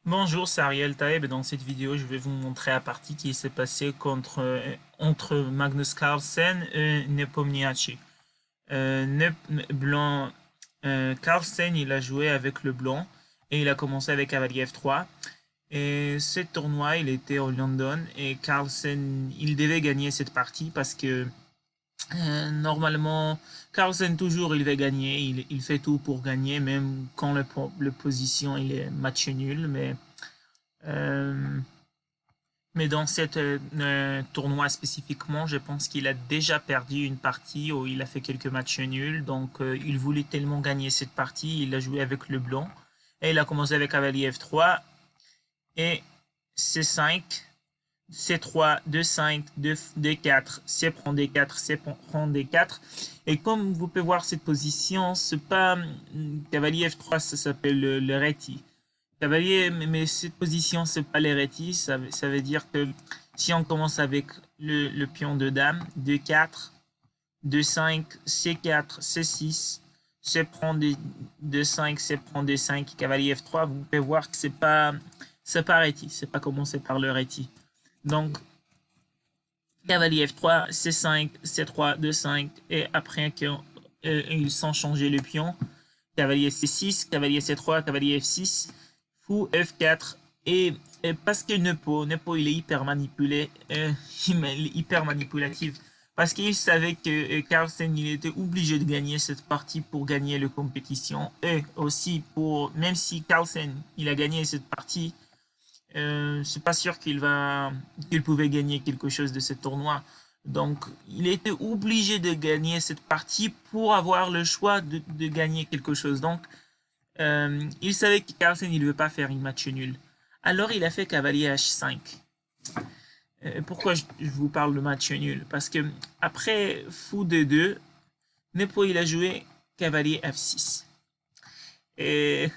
Bonjour, c'est Ariel Taeb et dans cette vidéo, je vais vous montrer la partie qui s'est passée entre Magnus Carlsen et Nepomniachtchi. Blanc, Carlsen, il a joué avec le blanc et il a commencé avec cavalier F3. Et ce tournoi, il était au London et Carlsen, il devait gagner cette partie parce que normalement, Carlsen toujours, il va gagner. Il fait tout pour gagner, même quand le position il est match nul. Euh, mais dans cette tournoi spécifiquement, je pense qu'il a déjà perdu une partie où il a fait quelques matchs nuls. Donc, il voulait tellement gagner cette partie, il a joué avec le blanc. Et il a commencé avec cavalier F3 et C5, C3, D5, D4, C prend D4, C prend D4. Et comme vous pouvez voir cette position, c'est pas cavalier F3, ça s'appelle le réti. Cavalier, mais cette position, c'est pas l'hérétie. Ça veut dire que si on commence avec le pion de dame, D4, D5, C4, C6, C prend D5, C prend D5, cavalier F3, vous pouvez voir que c'est pas réti. C'est pas commencé par le réti. Donc, cavalier F3, C5, C3, D5, et après qu'ils sont changés le pion, cavalier C6, cavalier C3, cavalier F6, fou F4, et parce que Nepo il est hyper manipulé, il est hyper manipulatif, parce qu'il savait que Carlsen il était obligé de gagner cette partie pour gagner la compétition, et aussi pour, même si Carlsen il a gagné cette partie, c'est pas sûr qu'il pouvait gagner quelque chose de ce tournoi. Donc, il était obligé de gagner cette partie pour avoir le choix de gagner quelque chose. Donc, il savait que Carlsen il ne veut pas faire une match nul. Alors, il a fait cavalier H5. Pourquoi je vous parle de match nul? Parce que après fou D2, Nepo il a joué cavalier F6. Et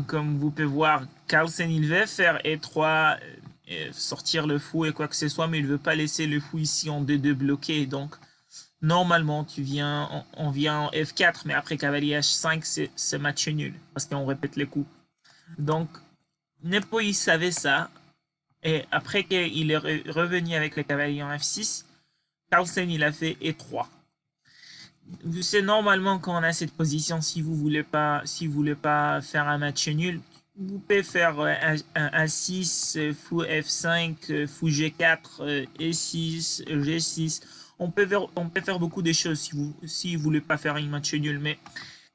comme vous pouvez voir, Carlsen il veut faire E3, sortir le fou et quoi que ce soit, mais il veut pas laisser le fou ici en D2 bloqué. Donc normalement on vient en F4, mais après cavalier H5 c'est match nul parce qu'on répète les coups. Donc Nepo il savait ça et après qu'il est revenu avec le cavalier en F6, Carlsen il a fait E3. C'est normalement quand on a cette position, si vous voulez pas faire un match nul, vous pouvez faire un 6, fou F5, fou G4, E6, G6. On peut faire beaucoup de choses si vous voulez pas faire un match nul. Mais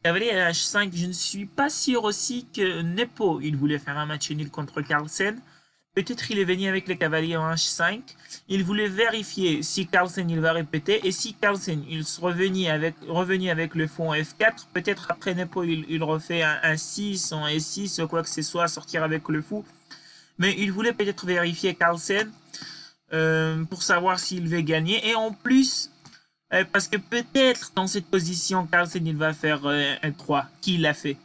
cavalier H5, je ne suis pas sûr aussi que Nepo, il voulait faire un match nul contre Carlsen. Peut-être il est venu avec les cavaliers en H5. Il voulait vérifier si Carlsen il va répéter et si Carlsen il se revenu avec le fond F4. Peut-être après Nepo il refait un 6 en S6 ou quoi que ce soit, sortir avec le fou. Mais il voulait peut-être vérifier Carlsen pour savoir s'il va gagner. Et en plus, parce que peut-être dans cette position, Carlsen il va faire un 3, qui l'a fait.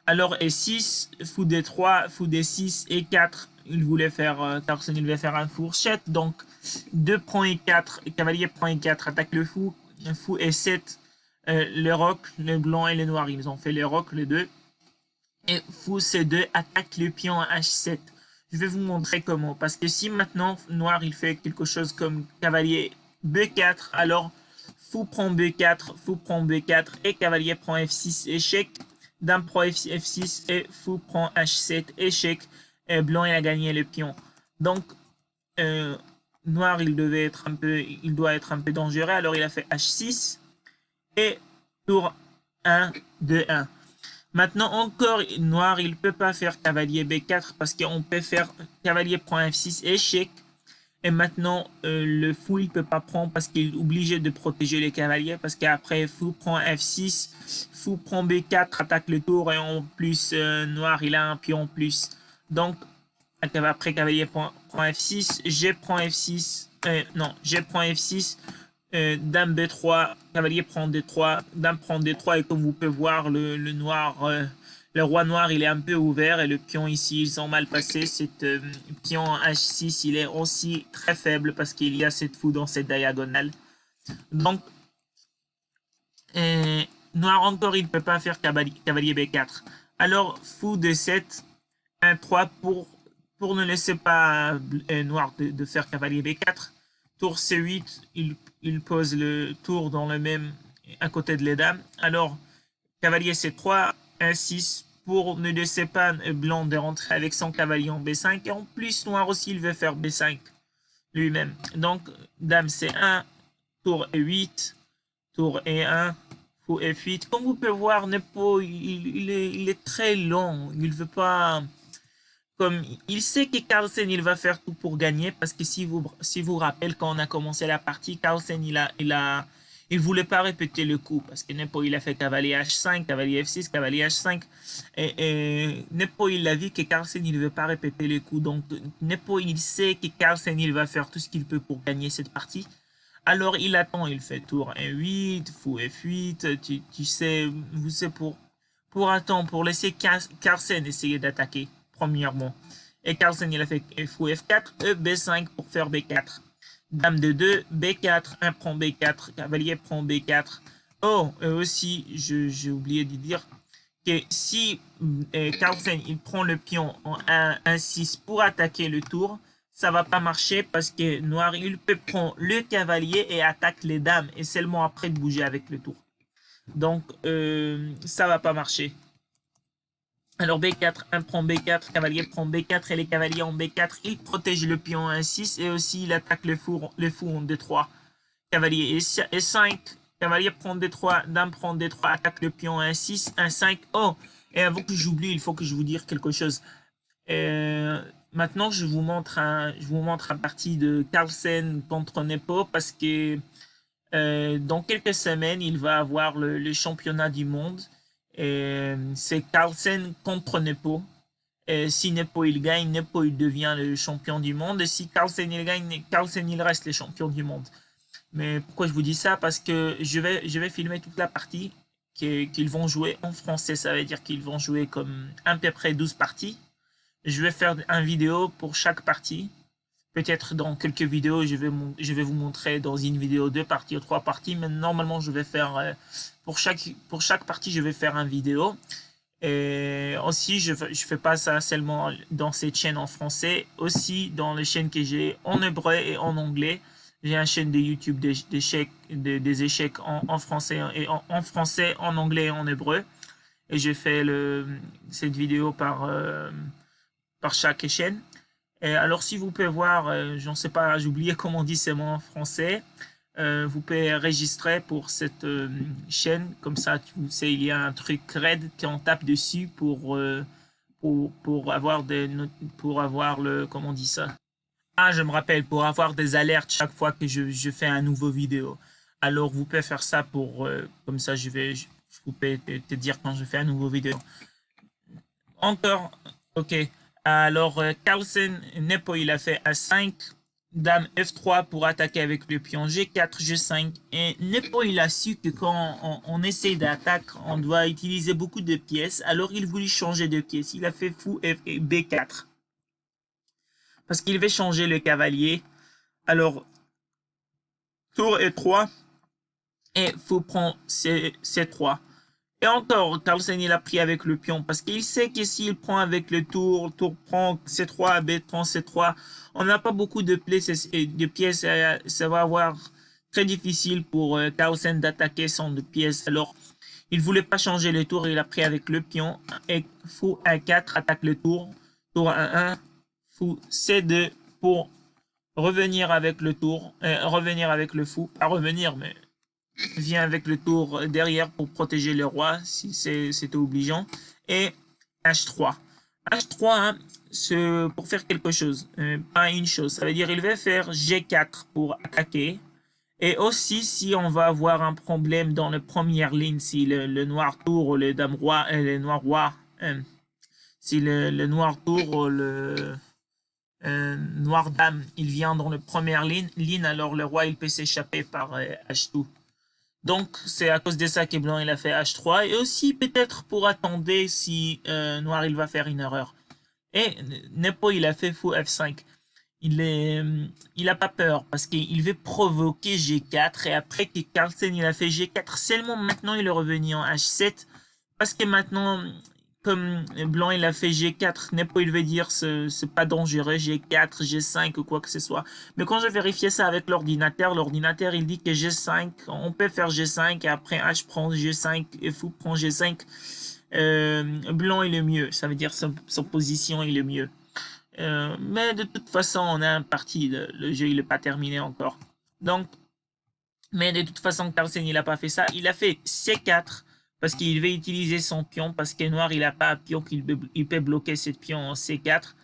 Alors E6, fou D3, fou D6 et 4, il voulait faire, Carlsen il voulait faire un fourchette, donc 2 prend E4, cavalier prend E4, attaque le fou, fou E7, le roc, le blanc et le noir, ils ont fait le roc les deux, et fou C2 attaque le pion H7. Je vais vous montrer comment, parce que si maintenant noir il fait quelque chose comme cavalier B4, alors fou prend B4, fou prend B4 et cavalier prend F6, échec, dame prend F6 et fou prend H7, échec, et blanc il a gagné le pion. Donc euh, noir il doit être un peu dangereux, alors il a fait H6 et tour 1, 2, 1. Maintenant encore, noir, il peut pas faire cavalier B4 parce qu'on peut faire cavalier prend F6, échec. Et maintenant, le fou, il peut pas prendre parce qu'il est obligé de protéger les cavaliers parce qu'après, fou prend F6, fou prend B4, attaque le tour et en plus, noir, il a un pion en plus. Donc, après cavalier prend F6, G prend F6, non, G prend F6, dame B3, cavalier prend D3, dame prend D3 et comme vous pouvez voir, le noir, le roi noir, il est un peu ouvert et le pion ici, ils sont mal passés. Cet pion H6, il est aussi très faible parce qu'il y a cette fou dans cette diagonale. Donc, noir encore, il ne peut pas faire cavalier B4. Alors, fou D7 1-3 pour ne laisser pas noir de faire cavalier B4. Tour C8, il pose le tour dans le même à côté de les dames. Alors, cavalier C3, 1-6 pour ne laisser pas blanc de rentrer avec son cavalier en B5. Et en plus, noir aussi, il veut faire B5 lui-même. Donc, dame C1, tour E8, tour E1, fou F8. Comme vous pouvez voir, Nepo, il est très long. Il veut pas... Comme il sait que Carlsen il va faire tout pour gagner parce que si vous rappelez quand on a commencé la partie, Carlsen il voulait pas répéter le coup parce que Nepo il a fait cavalier H5, cavalier F6, cavalier H5 et Nepo il a vu que Carlsen il veut pas répéter le coup, donc Nepo il sait que Carlsen il va faire tout ce qu'il peut pour gagner cette partie. Alors il attend, il fait tour N8, fou F8, tu sais, vous savez pour attendre, pour laisser Carlsen essayer d'attaquer premièrement. Et Carlsen il a fait fou F4, E B5 pour faire B4. Dame de 2, B4, 1 prend B4, cavalier prend B4. Oh, et aussi, j'ai oublié de dire que si Carlsen il prend le pion en 1-6 pour attaquer le tour, ça va pas marcher parce que noir il peut prendre le cavalier et attaque les dames et seulement après de bouger avec le tour. Donc ça va pas marcher. Alors B4, 1 prend B4, cavalier prend B4 et les cavaliers en B4, il protège le pion en 6 et aussi il attaque le fou en D3. Cavalier E5, cavalier prend D3, dame prend D3, attaque le pion en 6, 1, 5. Oh, et avant que j'oublie, il faut que je vous dise quelque chose. Maintenant, je vous montre un parti de Carlsen contre Nepo parce que dans quelques semaines, il va avoir le championnat du monde. C'est Carlsen contre Nepo. Et si Nepo il gagne, Nepo il devient le champion du monde. Et si Carlsen il gagne, Carlsen il reste le champion du monde. Mais pourquoi je vous dis ça? Parce que je vais filmer toute la partie qu'ils vont jouer en français. Ça veut dire qu'ils vont jouer comme à peu près 12 parties. Je vais faire une vidéo pour chaque partie. Peut-être dans quelques vidéos, je vais vous montrer dans une vidéo 2 parties ou 3 parties. Mais normalement, je vais faire pour chaque partie, je vais faire une vidéo. Et aussi, je fais pas ça seulement dans cette chaîne en français, aussi dans les chaînes que j'ai en hébreu et en anglais. J'ai une chaîne de YouTube des échecs en français et en français, en anglais et en hébreu. Et je fais cette vidéo par chaque chaîne. Et alors, si vous pouvez voir, j'en sais pas, j'ai oublié comment on dit ces mots en français. Vous pouvez enregistrer pour cette chaîne, comme ça, tu sais, il y a un truc red qu'on tape dessus pour avoir le, comment on dit ça? Ah, je me rappelle, pour avoir des alertes chaque fois que je fais un nouveau vidéo. Alors, vous pouvez faire ça comme ça, je vous peux te dire quand je fais un nouveau vidéo. Encore, ok. Alors, Carlsen, Nepo, il a fait A5, dame F3 pour attaquer avec le pion G4, G5. Et Nepo, il a su que quand on essaie d'attaquer, on doit utiliser beaucoup de pièces. Alors, il voulait changer de pièces. Il a fait fou B4. Parce qu'il veut changer le cavalier. Alors, tour E3 et fou prend C3. Et encore, Carlsen il a pris avec le pion parce qu'il sait que s'il prend avec le tour prend C3, B prend C3, on n'a pas beaucoup de pièces, ça va avoir très difficile pour Carlsen d'attaquer son de pièces. Alors, il voulait pas changer le tour, il a pris avec le pion et fou A4 attaque le tour, tour A1, fou C2 pour revenir avec le tour, revenir avec le fou, pas revenir mais vient avec le tour derrière pour protéger le roi si c'était obligeant et H3. H3 hein, pour faire quelque chose, pas une chose. Ça veut dire il va faire G4 pour attaquer. Et aussi si on va avoir un problème dans la première ligne, si le noir tour ou le dame roi, le noir roi, si le noir tour ou le noir dame, il vient dans la première ligne, alors le roi il peut s'échapper par H2. Donc, c'est à cause de ça que blanc il a fait H3 et aussi peut-être pour attendre si noir il va faire une erreur. Et Nepo il a fait fou F5. Il a pas peur parce qu'il veut provoquer G4 et après que Carlsen il a fait G4 seulement maintenant il est revenu en H7 parce que maintenant comme blanc il a fait G4, Nepo il veut dire c'est pas dangereux, G4, G5 ou quoi que ce soit. Mais quand je vérifiais ça avec l'ordinateur il dit que G5, on peut faire G5 et après H prend G5 et fou prend G5. Blanc est le mieux, ça veut dire son position est le mieux. Mais de toute façon, on a un parti, le jeu il n'est pas terminé encore. Donc, mais de toute façon, Carlsen il n'a pas fait ça, il a fait C4 parce qu'il veut utiliser son pion, parce que noir il n'a pas un pion qu'il peut bloquer cette pion en C4.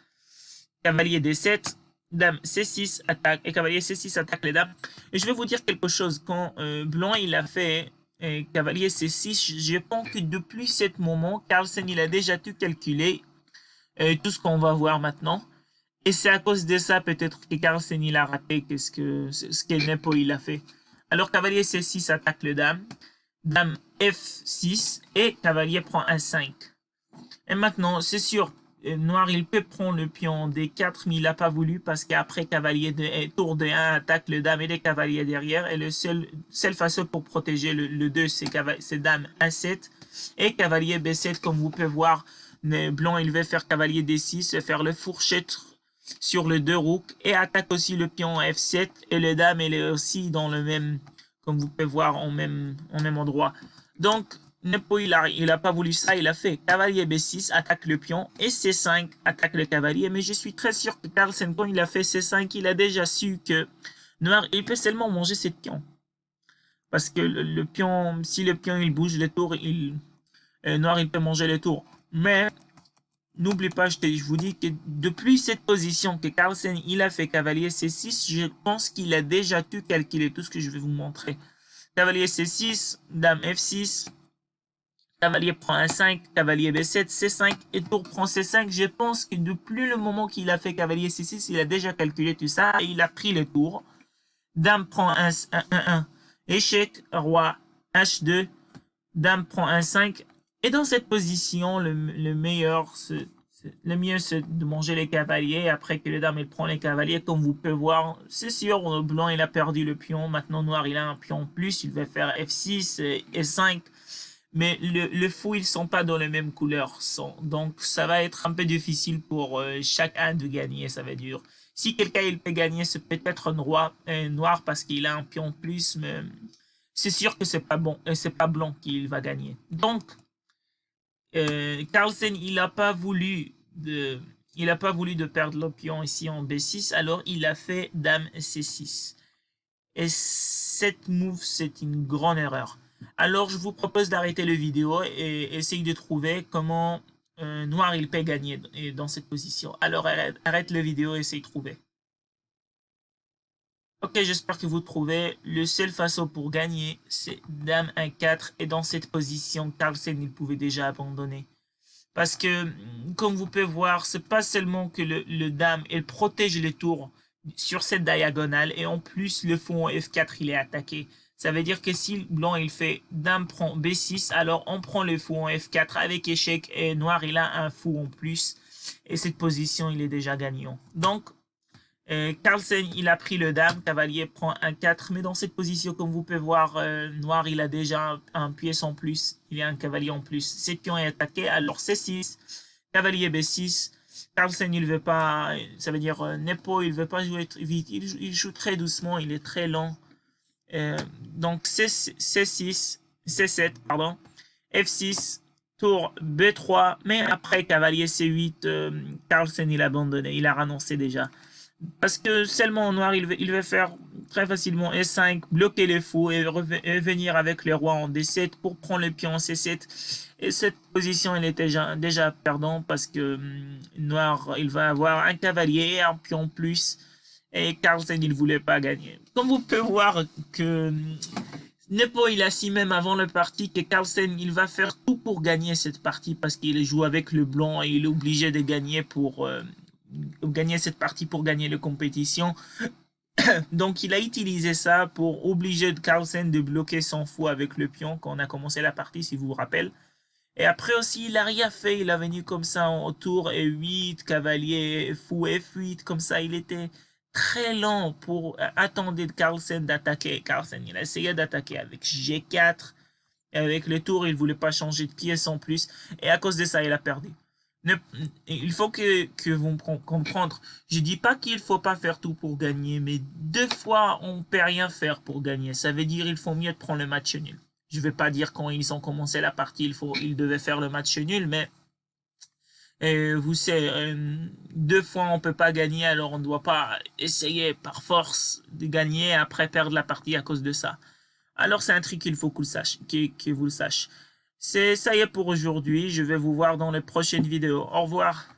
Cavalier D7, dame C6 attaque, et cavalier C6 attaque les dames. Et je vais vous dire quelque chose, quand blanc il a fait cavalier C6, je pense que depuis ce moment, Carlsen il a déjà tout calculé, tout ce qu'on va voir maintenant. Et c'est à cause de ça peut-être que Carlsen il a raté ce que Nepo il a fait. Alors cavalier C6 attaque le dame, dame F6 et cavalier prend A5. Et maintenant, c'est sûr, noir il peut prendre le pion D4, mais il n'a pas voulu parce qu'après cavalier de tour D1 attaque le dame et les cavaliers derrière. Et le seule façon pour protéger le 2, c'est dame A7 et cavalier B7. Comme vous pouvez voir, blanc il veut faire cavalier D6, faire le fourchette sur le 2 rook et attaque aussi le pion F7 et le dame elle est aussi dans le même, comme vous pouvez voir, en même endroit. Donc Nepo il a pas voulu ça, il a fait cavalier B6 attaque le pion et C5 attaque le cavalier. Mais je suis très sûr que Carlsen quand il a fait C5 il a déjà su que noir il peut seulement manger cette pion parce que le pion, si le pion il bouge le tour, noir il peut manger le tour. Mais n'oublie pas, je vous dis que depuis cette position que Carlsen il a fait cavalier C6, je pense qu'il a déjà tout calculé, tout ce que je vais vous montrer. Cavalier C6, dame F6, cavalier prend A5, cavalier B7, C5 et tour prend C5. Je pense que depuis le moment qu'il a fait cavalier C6, il a déjà calculé tout ça et il a pris le tour. Dame prend 1, échec, roi H2, dame prend 1-5. Et dans cette position, le mieux, c'est de manger les cavaliers. Après que le dame il prend les cavaliers, comme vous pouvez voir, c'est sûr, blanc il a perdu le pion. Maintenant, noir il a un pion plus. Il va faire F6 et 5. Mais le fou, ils sont pas dans les mêmes couleurs. Donc, ça va être un peu difficile pour chacun de gagner. Ça va être dur. Si quelqu'un il peut gagner, c'est peut-être noir parce qu'il a un pion plus. Mais c'est sûr que c'est pas bon, c'est pas blanc qu'il va gagner. Donc, Carlsen, il n'a pas voulu de perdre le pion ici en B6, alors il a fait dame C6. Et cette move, c'est une grande erreur. Alors, je vous propose d'arrêter la vidéo et essayer de trouver comment noir il peut gagner dans cette position. Alors, arrête la vidéo et essaye de trouver. Ok, j'espère que vous trouvez. Le seul façon pour gagner, c'est dame 1-4. Et dans cette position, Carlsen, il pouvait déjà abandonner. Parce que, comme vous pouvez voir, c'est pas seulement que le dame, elle protège les tours sur cette diagonale. Et en plus, le fou en F4, il est attaqué. Ça veut dire que si blanc, il fait dame prend B6, alors on prend le fou en F4 avec échec. Et noir, il a un fou en plus. Et cette position, il est déjà gagnant. Donc, Carlsen, il a pris le dame, cavalier prend un 4, mais dans cette position, comme vous pouvez voir, noir, il a déjà un pièce en plus, il y a un cavalier en plus. Cette pion est attaqué, alors C6, cavalier B6, Carlsen, il veut pas, ça veut dire Nepo, il veut pas jouer vite, il joue très doucement, il est très lent. Donc C6, C7, pardon, F6, tour B3, mais après cavalier C8, Carlsen, il a abandonné, il a renoncé déjà. Parce que seulement en noir, il veut faire très facilement E5, bloquer les fous et venir avec le roi en D7 pour prendre le pion en C7. Et cette position, il était déjà perdant parce que noir, il va avoir un cavalier et un pion plus. Et Carlsen, il ne voulait pas gagner. Comme vous pouvez voir que Nepo, il a si même avant le parti que Carlsen, il va faire tout pour gagner cette partie parce qu'il joue avec le blanc et il est obligé de gagner pour gagner cette partie pour gagner la compétition. Donc il a utilisé ça pour obliger Carlsen de bloquer son fou avec le pion quand on a commencé la partie, si vous vous rappelez. Et après aussi, il n'a rien fait, il a venu comme ça en tour E8, cavalier, fou F8, comme ça, il était très lent pour attendre Carlsen d'attaquer. Carlsen, il a essayé d'attaquer avec G4, Et avec les tours, il ne voulait pas changer de pièce en plus. Et à cause de ça, il a perdu. Il faut que vous me comprendre. Je dis pas qu'il faut pas faire tout pour gagner, mais deux fois, on peut rien faire pour gagner. Ça veut dire il faut mieux prendre le match nul. Je vais pas dire quand ils ont commencé la partie, ils devaient faire le match nul, mais vous savez, deux fois on peut pas gagner, alors on ne doit pas essayer par force de gagner et après perdre la partie à cause de ça. Alors c'est un truc qu'il faut que vous le sachiez. Ça y est pour aujourd'hui. Je vais vous voir dans les prochaines vidéos. Au revoir.